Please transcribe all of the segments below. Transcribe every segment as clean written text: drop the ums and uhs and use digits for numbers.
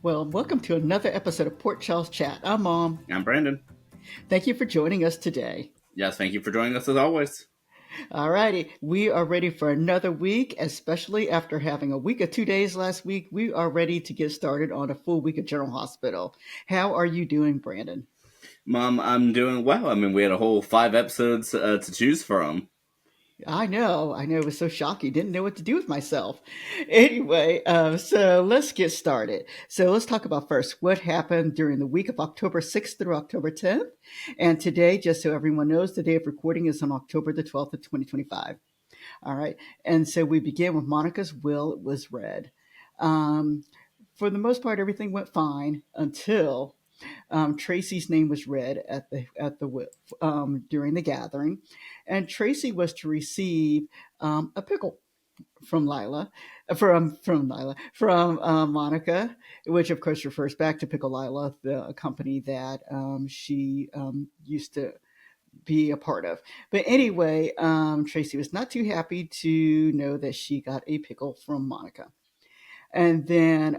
Well, welcome to another episode of Port Charles Chat. I'm Mom. I'm Brandon. Thank you for joining us today. Yes, thank you for joining us as always. All righty, we are ready for another week, especially after having a week of 2 days last week. We are ready to get started on a full week of General Hospital. How are you doing, Brandon? Mom, I'm doing well. I mean, we had a whole 5 episodes to choose from. I know, it was so shocking. Didn't know what to do with myself. Anyway, so let's get started. So let's talk about first what happened during the week of October 6th through October 10th. And today, just so everyone knows, the day of recording is on October the 12th of 2025. All right. And so we begin with Monica's will was read. Um, for the most part, everything went fine until Tracy's name was read at the during the gathering, and Tracy was to receive a pickle from Monica, which of course refers back to Pickle Lila, the company that she used to be a part of. But anyway, Tracy was not too happy to know that she got a pickle from Monica. And then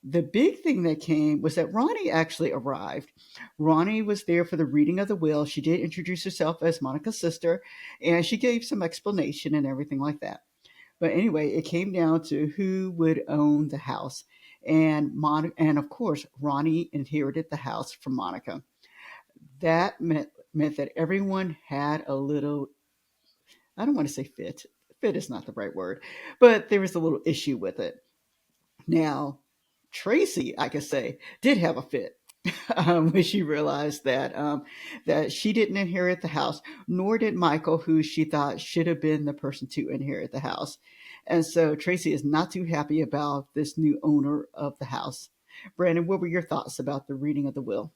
the big thing that came was that Ronnie actually arrived. Ronnie was there for the reading of the will. She did introduce herself as Monica's sister, and she gave some explanation and everything like that. But anyway, it came down to who would own the house. And of course, Ronnie inherited the house from Monica. That meant that everyone had a little, I don't want to say fit. Fit is not the right word, but there was a little issue with it. Now, Tracy, I could say, did have a fit when she realized that she didn't inherit the house, nor did Michael, who she thought should have been the person to inherit the house. And so Tracy is not too happy about this new owner of the house. Brandon, what were your thoughts about the reading of the will?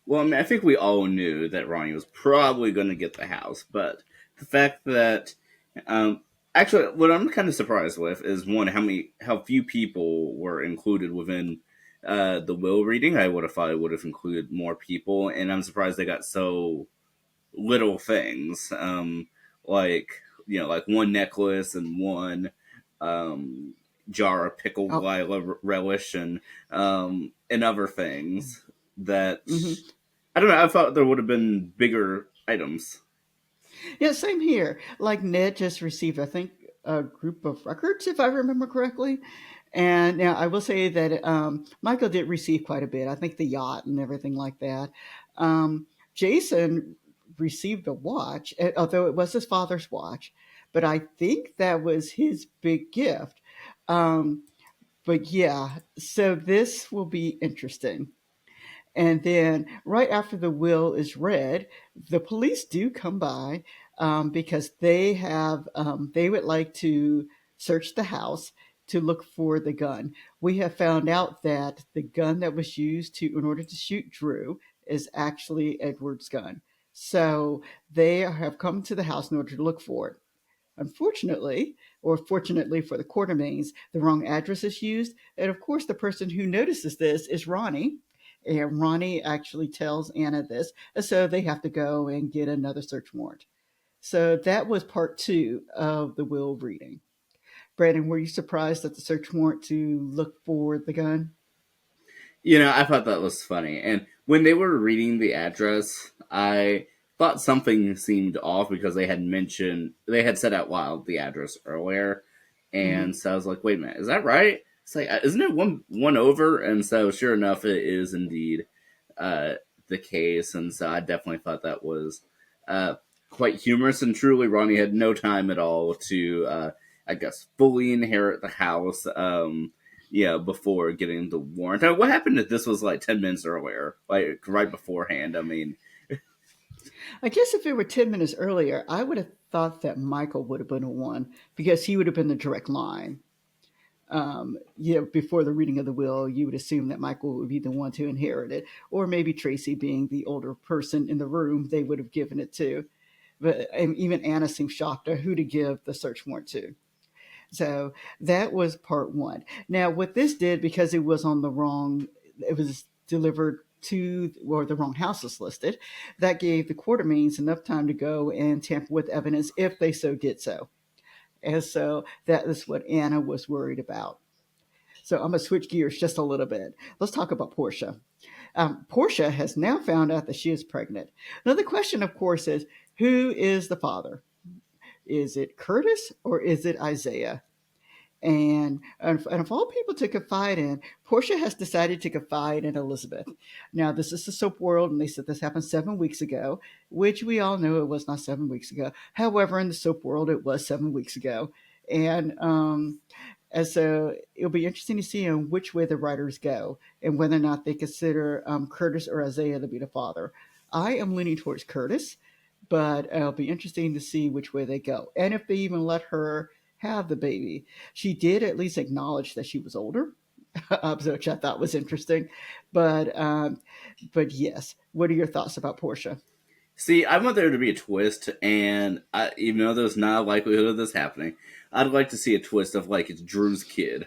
Well, I mean, I think we all knew that Ronnie was probably going to get the house, but the fact that, um, actually, what I'm kind of surprised with is one, how few people were included within the will reading. I would have thought it would have included more people, and I'm surprised they got so little things, like like one necklace and one um, jar of pickled Oh, lila relish and other things that mhm. I don't know. I thought there would have been bigger items. Yeah, same here. Like Ned just received, I think, a group of records, if I remember correctly. And now I will say that Michael did receive quite a bit. I think the yacht and everything like that. Jason received a watch, although it was his father's watch, but I think that was his big gift. Um, but yeah, so this will be interesting. And then right after the will is read, the police do come by because they would like to search the house to look for the gun. We have found out that the gun that was used in order to shoot Drew is actually Edward's gun. So they have come to the house in order to look for it. Unfortunately, or fortunately for the Quartermains, the wrong address is used. And of course, the person who notices this is Ronnie. And Ronnie actually tells Anna this. And so they have to go and get another search warrant. So that was part two of the will reading. Brandon, were you surprised at the search warrant to look for the gun? I thought that was funny. And when they were reading the address, I thought something seemed off because they had said out loud the address earlier. Mm-hmm. And so I was like, wait a minute, is that right? It's like, isn't it one over? And so sure enough, it is indeed uh, the case. And so I definitely thought that was uh, quite humorous. And truly, Ronnie had no time at all to, I guess, fully inherit the house. Before getting the warrant. What happened if this was like 10 minutes earlier, like right beforehand? I mean, I guess if it were 10 minutes earlier, I would have thought that Michael would have been the one because he would have been the direct line. Before the reading of the will, you would assume that Michael would be the one to inherit it, or maybe Tracy, being the older person in the room, they would have given it to. But even Anna seemed shocked at who to give the search warrant to. So that was part one. Now, what this did, because it was delivered to, or the wrong house was listed, that gave the Quartermains enough time to go and tamper with evidence if they so did so. And so that is what Anna was worried about. So I'm gonna switch gears just a little bit. Let's talk about Portia. Portia has now found out that she is pregnant. Now the question, of course, is who is the father? Is it Curtis or is it Isaiah? And of all people to confide in, Portia has decided to confide in Elizabeth. Now, this is the soap world, and they said this happened 7 weeks ago, which we all know it was not 7 weeks ago. However, in the soap world, it was 7 weeks ago. And and so it'll be interesting to see in which way the writers go and whether or not they consider Curtis or Isaiah to be the father. I am leaning towards Curtis, but it'll be interesting to see which way they go and if they even let her have the baby. She did at least acknowledge that she was older, which I thought was interesting. But but yes, what are your thoughts about Portia? See, I want there to be a twist, and even though there's not a likelihood of this happening, I'd like to see a twist of like it's Drew's kid.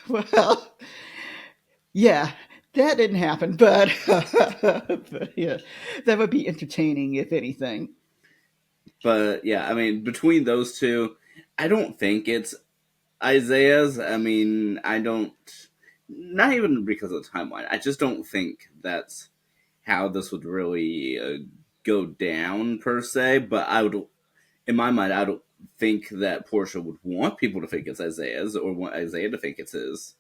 Well, yeah, that didn't happen, but, but yeah, that would be entertaining if anything. But yeah, I mean, between those two, I don't think it's Isaiah's. I mean, I don't. Not even because of the timeline. I just don't think that's how this would really go down per se. But I would, in my mind, I don't think that Portia would want people to think it's Isaiah's or want Isaiah to think it's his.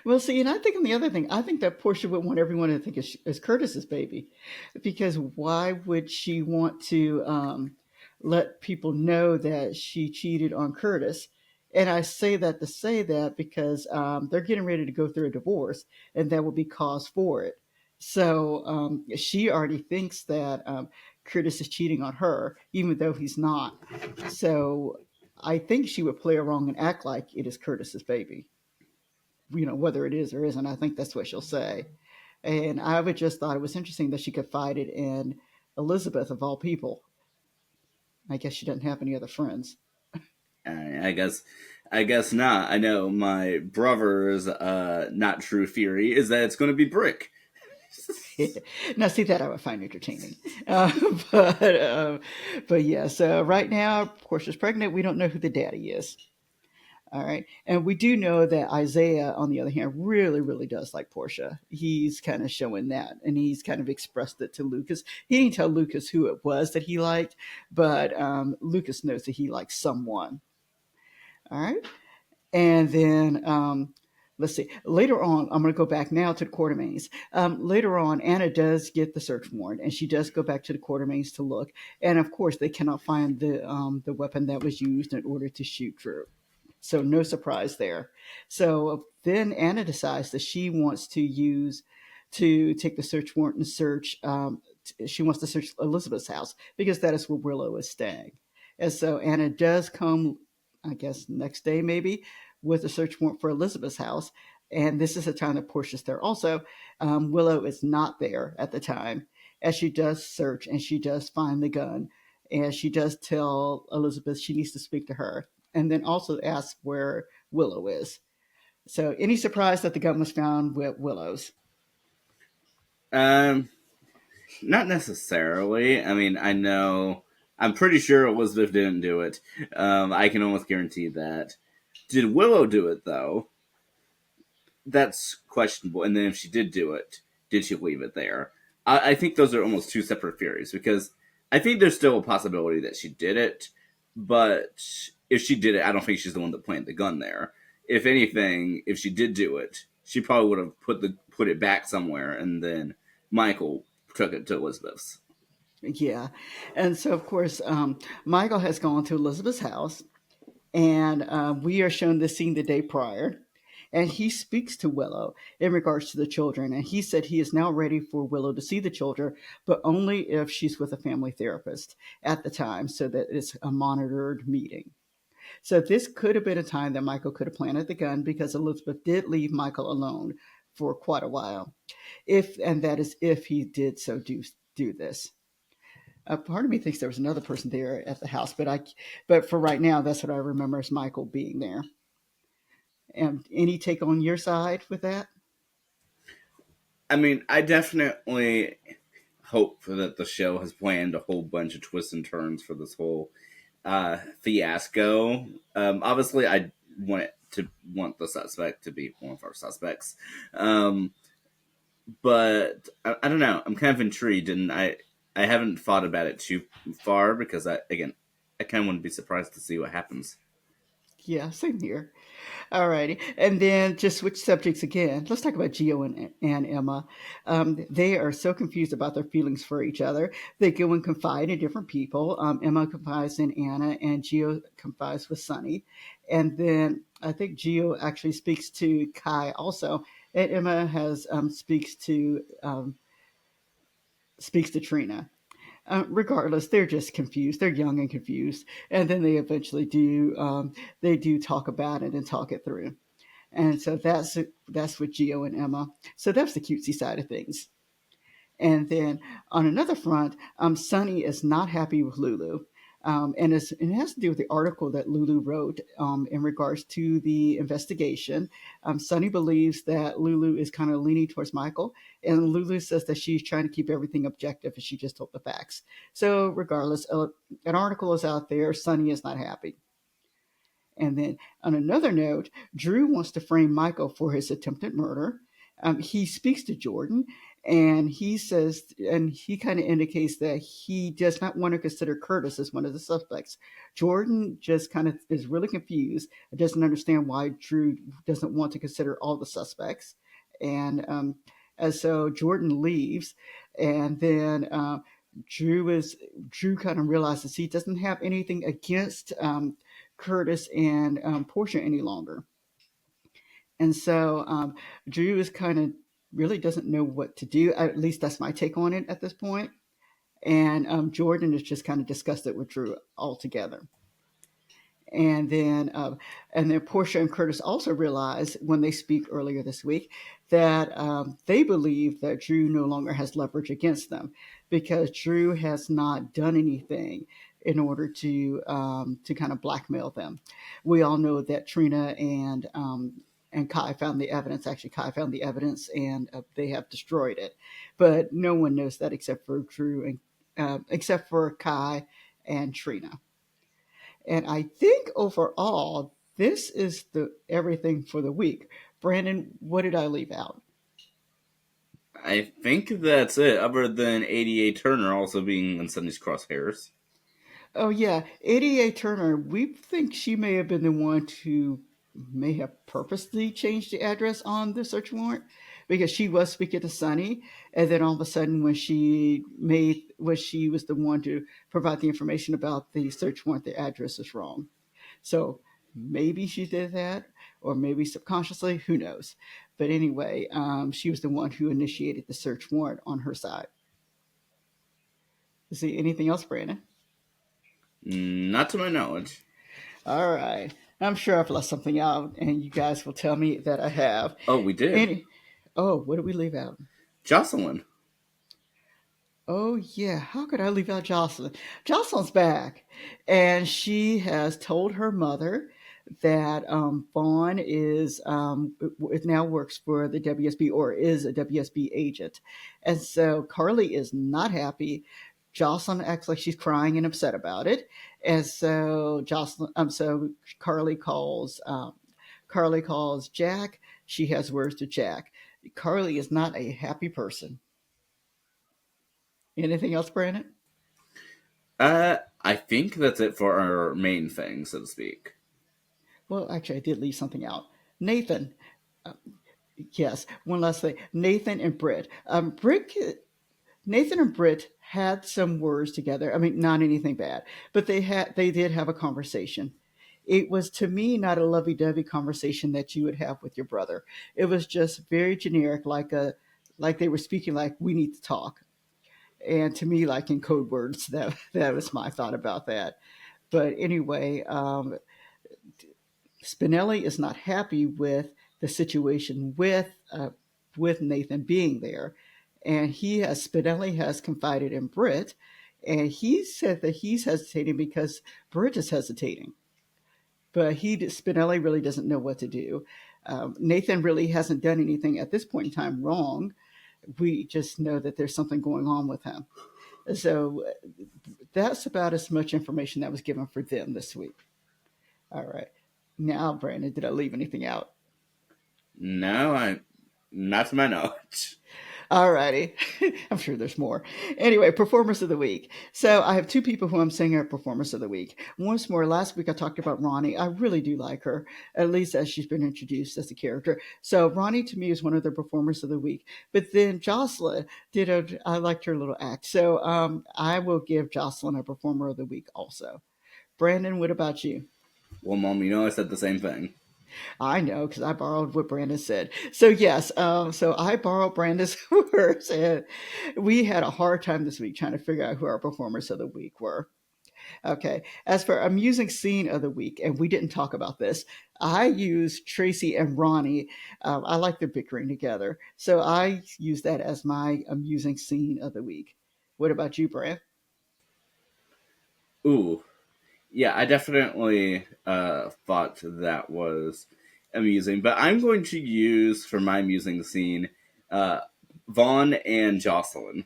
Well, see, and I think on the other thing, I think that Portia would want everyone to think it's Curtis's baby, because why would she want to let people know that she cheated on Curtis? And I say that to say that because they're getting ready to go through a divorce, and that will be cause for it. So she already thinks that Curtis is cheating on her, even though he's not. So I think she would play along and act like it is Curtis's baby, whether it is or isn't. I think that's what she'll say. And I would just thought it was interesting that she confided in Elizabeth of all people. I guess she doesn't have any other friends. I guess, I guess not. I know my brother's not true theory is that it's going to be Brick. Now, see that I would find entertaining, uh, but uh, but yeah. So right now, Portia's pregnant. We don't know who the daddy is. All right. And we do know that Isaiah, on the other hand, really, really does like Portia. He's kind of showing that, and he's kind of expressed it to Lucas. He didn't tell Lucas who it was that he liked, but Lucas knows that he likes someone. All right. And then let's see. Later on, I'm going to go back now to the Quartermaines. Later on, Anna does get the search warrant, and she does go back to the Quartermaines to look. And of course, they cannot find the weapon that was used in order to shoot Drew. So no surprise there. So then Anna decides that she wants to take the search warrant and search. She wants to search Elizabeth's house because that is where Willow is staying. And so Anna does come, I guess, next day maybe, with a search warrant for Elizabeth's house. And this is the time that Portia's there also. Willow is not there at the time, as she does search and she does find the gun. And she does tell Elizabeth she needs to speak to her, and then also ask where Willow is. So, any surprise that the gun was found with Willow's? Um, Not necessarily. I mean, I know. I'm pretty sure Elizabeth didn't do it. I can almost guarantee that. Did Willow do it though? That's questionable. And then if she did do it, did she leave it there? I think those are almost two separate theories because I think there's still a possibility that she did it, but if she did it, I don't think she's the one that planted the gun there. If anything, if she did do it, she probably would have put it back somewhere, and then Michael took it to Elizabeth's. Yeah. And so, of course, Michael has gone to Elizabeth's house, and we are shown the scene the day prior. And he speaks to Willow in regards to the children. And he said he is now ready for Willow to see the children, but only if she's with a family therapist at the time, so that it's a monitored meeting. So this could have been a time that Michael could have planted the gun because Elizabeth did leave Michael alone for quite a while. If and that is if he did so do this. Part of me thinks there was another person there at the house, but for right now, that's what I remember as Michael being there. And any take on your side with that? I mean, I definitely hope that the show has planned a whole bunch of twists and turns for this whole fiasco. Obviously, I want it to want the suspect to be one of our suspects. Um, but I don't know. I'm kind of intrigued, and I haven't thought about it too far because I kind of want to be surprised to see what happens. Yeah, same here. Alrighty, and then just switch subjects again. Let's talk about Gio and Emma. They are so confused about their feelings for each other. They go and confide in different people. Emma confides in Anna, and Gio confides with Sunny. And then I think Gio actually speaks to Kai also, and Emma has speaks to Trina. Regardless, they're just confused. They're young and confused, and then they eventually do talk about it and talk it through. And so that's with Geo and Emma. So that's the cutesy side of things. And then on another front, Sunny is not happy with Lulu. And it has to do with the article that Lulu wrote in regards to the investigation. Sunny believes that Lulu is kind of leaning towards Michael, and Lulu says that she's trying to keep everything objective and she just told the facts. So, regardless, an article is out there. Sunny is not happy. And then on another note, Drew wants to frame Michael for his attempted murder. He speaks to Jordan and he says, and he kind of indicates that he does not want to consider Curtis as one of the suspects. Jordan just kind of is really confused, doesn't understand why Drew doesn't want to consider all the suspects. And so Jordan leaves, and then Drew kind of realizes he doesn't have anything against Curtis and Portia any longer. And so Drew is kind of really doesn't know what to do. At least that's my take on it at this point. And Jordan is just kind of disgusted with Drew altogether. And then, Portia and Curtis also realize when they speak earlier this week that they believe that Drew no longer has leverage against them because Drew has not done anything in order to kind of blackmail them. We all know that Trina and Kai found the evidence. Actually, Kai found the evidence, and they have destroyed it. But no one knows that except for Drew and except for Kai and Trina. And I think overall, this is the everything for the week. Brandon, what did I leave out? I think that's it. Other than 88 Turner also being in Sunny's crosshairs. Oh yeah, ADA Turner. We think she may have been the one who may have purposely changed the address on the search warrant because she was speaking to Sunny, and then all of a sudden, when she was the one to provide the information about the search warrant, the address is wrong. So maybe she did that, or maybe subconsciously, who knows? But anyway, she was the one who initiated the search warrant on her side. See anything else, Brandon? Not to my knowledge. All right. I'm sure I've left something out, and you guys will tell me that I have. Oh, we did. Any? Oh, what did we leave out? Jocelyn. Oh yeah, how could I leave out Jocelyn? Jocelyn's back, and she has told her mother that Vaughn is it now works for the WSB or is a WSB agent, and so Carly is not happy. Jocelyn acts like she's crying and upset about it, and so Carly calls Jack. She has words to Jack. Carly is not a happy person. Anything else, Brandon? I think that's it for our main thing, so to speak. Well, actually, I did leave something out. Nathan. Uh, yes, one last thing. Nathan and Britt. Nathan and Britt had some words together. I mean, not anything bad, but they did have a conversation. It was to me not a lovey-dovey conversation that you would have with your brother. It was just very generic, like they were speaking like we need to talk. And to me, like in code words, that was my thought about that. But anyway, Spinelli is not happy with the situation with Nathan being there, and Spinelli has confided in Britt, and he said that he's hesitating because Britt is hesitating, but he Spinelli really doesn't know what to do. Nathan really hasn't done anything at this point in time wrong. We just know that there's something going on with him. So that's about as much information that was given for them this week. All right. Now, Brandon, did I leave anything out? No, I not to my knowledge. Alrighty. I'm sure there's more. Anyway, performers of the week. So I have two people who I'm saying are performers of the week. Once more, last week I talked about Ronnie. I really do like her, at least as she's been introduced as a character. So Ronnie to me is one of the performers of the week. But then Jocelyn I liked her little act. So I will give Jocelyn a performer of the week also. Brandon, what about you? Well, Mom, you know I said the same thing. I know because I borrowed what Brandon said. So yes, so I borrowed Brandon's words, and we had a hard time this week trying to figure out who our performers of the week were. Okay, as for amusing scene of the week, and we didn't talk about this, I used Tracy and Ronnie. I like their bickering together, so I use that as my amusing scene of the week. What about you, Brand? Ooh, yeah, I definitely thought that was amusing, but I'm going to use for my amusing scene uh, Vaughn and Jocelyn.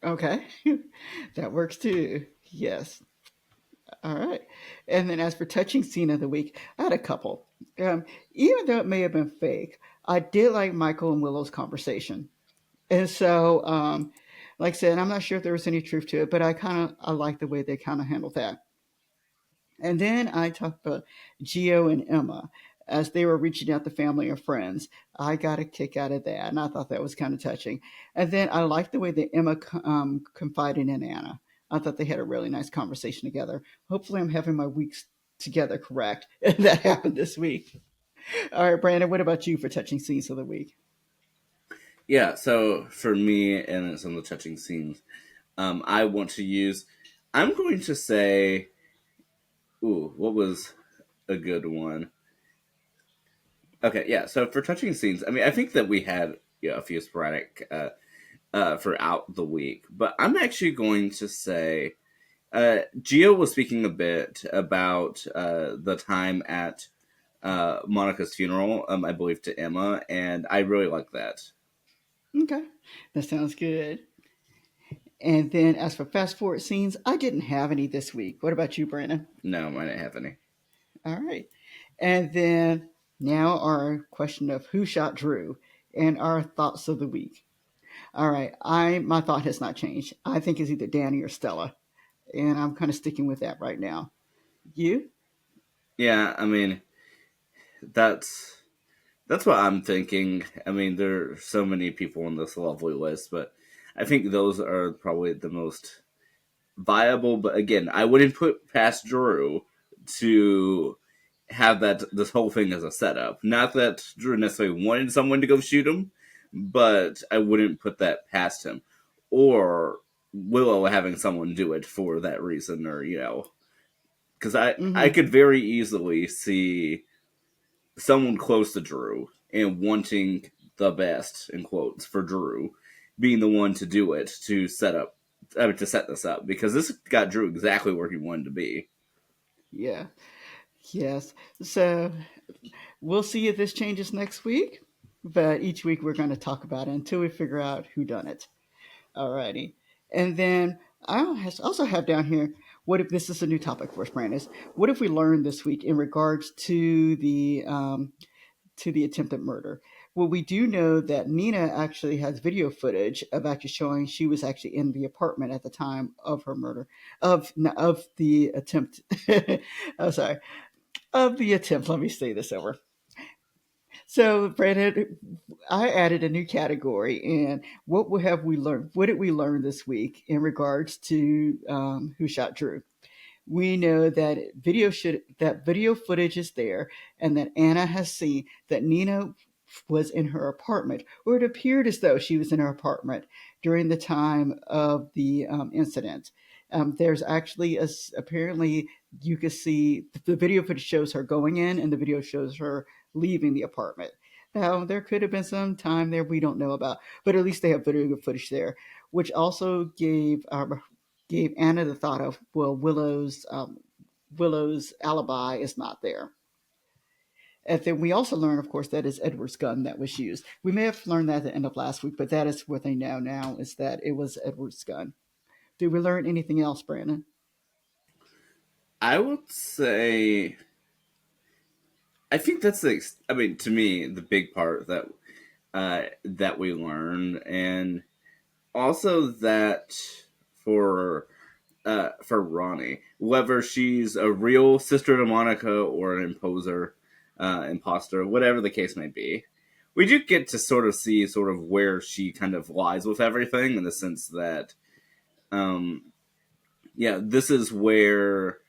Okay, that works too. Yes. All right. And then as for touching scene of the week, I had a couple. Um, Even though it may have been fake, I did like Michael and Willow's conversation. And so, like I said, I'm not sure if there was any truth to it, but I like the way they kind of handled that. And then I talked about Gio and Emma as they were reaching out to family and friends. I got a kick out of that, and I thought that was kind of touching. And then I liked the way that Emma confided in Anna. I thought they had a really nice conversation together. Hopefully, I'm having my weeks together correct. And that happened this week. All right, Brandon, what about you for touching scenes of the week? Yeah, so for me and some of the touching scenes, I want to use. I'm going to say, ooh, what was a good one? Okay, yeah. So for touching scenes, I mean, I think that we had a few sporadic throughout the week, but I'm actually going to say Gio was speaking a bit about the time at Monica's funeral, I believe, to Emma, and I really like that. Okay, that sounds good. And then as for fast forward scenes, I didn't have any this week. What about you, Brandon? No, I didn't have any. All right. And then now our question of who shot Drew and our thoughts of the week. All right. My thought has not changed. I think it's either Danny or Stella. And I'm kind of sticking with that right now. You? Yeah, I mean that's that's what I'm thinking. I mean, there are so many people on this lovely list, but I think those are probably the most viable. But again, I wouldn't put past Drew to have that this whole thing as a setup. Not that Drew necessarily wanted someone to go shoot him, but I wouldn't put that past him. Or Willow having someone do it for that reason, or because I Mm-hmm. could very easily see someone close to Drew and wanting the best in quotes for Drew being the one to do it to set up to set this up because this got Drew exactly where he wanted to be. Yeah. Yes. So we'll see if this changes next week. But each week we're going to talk about it until we figure out who done it. Alrighty. And then I also have down here, what if this is a new topic for us, Brandis? What if we learned this week in regards to the attempted murder? Well, we do know that Nina actually has video footage of actually showing she was actually in the apartment at the time of her murder, of the attempt. Oh, sorry, of the attempt. Let me say this over. So, Brandon, I added a new category, and have we learned? What did we learn this week in regards to who shot Drew? We know that video footage is there, and that Anna has seen that Nina was in her apartment, or it appeared as though she was in her apartment during the time of the incident. There's actually apparently you can see the video footage shows her going in, and the video shows her leaving the apartment. Now there could have been some time there we don't know about, but at least they have video footage there, which also gave Anna the thought of, well, Willow's alibi is not there. And then we also learn, of course, that is Edward's gun that was used. We may have learned that at the end of last week, but that is what they know now is that it was Edward's gun. Did we learn anything else, Brandon? I would say I think that's the. I mean, to me, the big part that we learn, and also that for for Ronnie, whether she's a real sister to Monica or an imposter, whatever the case may be. We do get to sort of see sort of where she kind of lies with everything in the sense that, um, yeah, this is where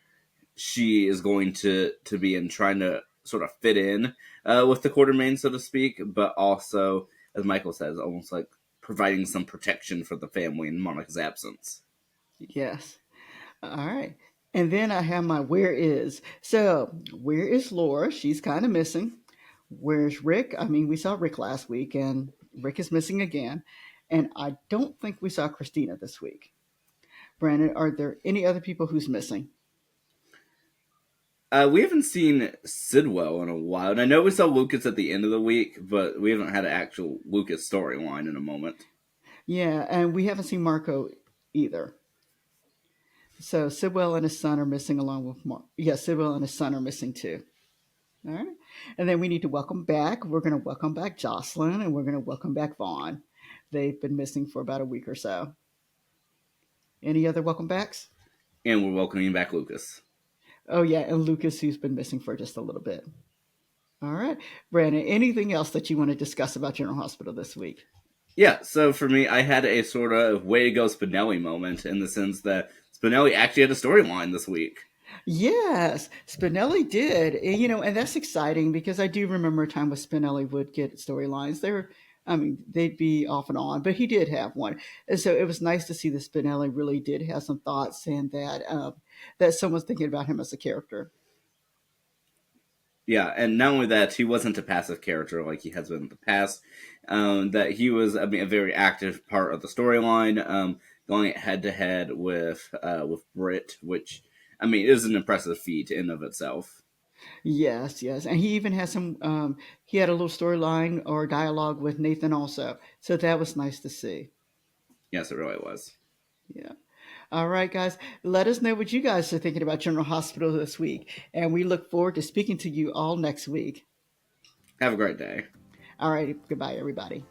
she is going to be in trying to sort of fit in with the Quartermain, so to speak, but also, as Michael says, almost like providing some protection for the family in Monica's absence. Yes. All right. And then I have my where is. So, where is Laura? She's kind of missing. Where's Rick? I mean, we saw Rick last week, and Rick is missing again. And I don't think we saw Christina this week. Brandon, are there any other people who's missing? We haven't seen Sidwell in a while, and I know we saw Lucas at the end of the week, but we haven't had an actual Lucas storyline in a moment. Yeah, and we haven't seen Marco either. So Sidwell and his son are missing along with Mark. Yeah, Sidwell and his son are missing too. All right. And then we need to welcome back. We're going to welcome back Jocelyn and we're going to welcome back Vaughn. They've been missing for about a week or so. Any other welcome backs? And we're welcoming back Lucas. Oh, yeah, and Lucas, who's been missing for just a little bit. All right. Brandon, anything else that you want to discuss about General Hospital this week? Yeah, so for me, I had a sort of way to go Spinelli moment in the sense that Spinelli actually had a storyline this week. Yes, Spinelli did. And that's exciting because I do remember a time when Spinelli would get storylines. I mean, they'd be off and on, but he did have one. And so it was nice to see that Spinelli really did have some thoughts and that someone's thinking about him as a character. Yeah, and not only that, he wasn't a passive character like he has been in the past. That he was, I mean, a very active part of the storyline, going head to head with Britt, which I mean is an impressive feat in of itself. Yes, yes. And he even had he had a little storyline or dialogue with Nathan also. So that was nice to see. Yes, it really was. Yeah. All right, guys. Let us know what you guys are thinking about General Hospital this week. And we look forward to speaking to you all next week. Have a great day. All right. Goodbye, everybody.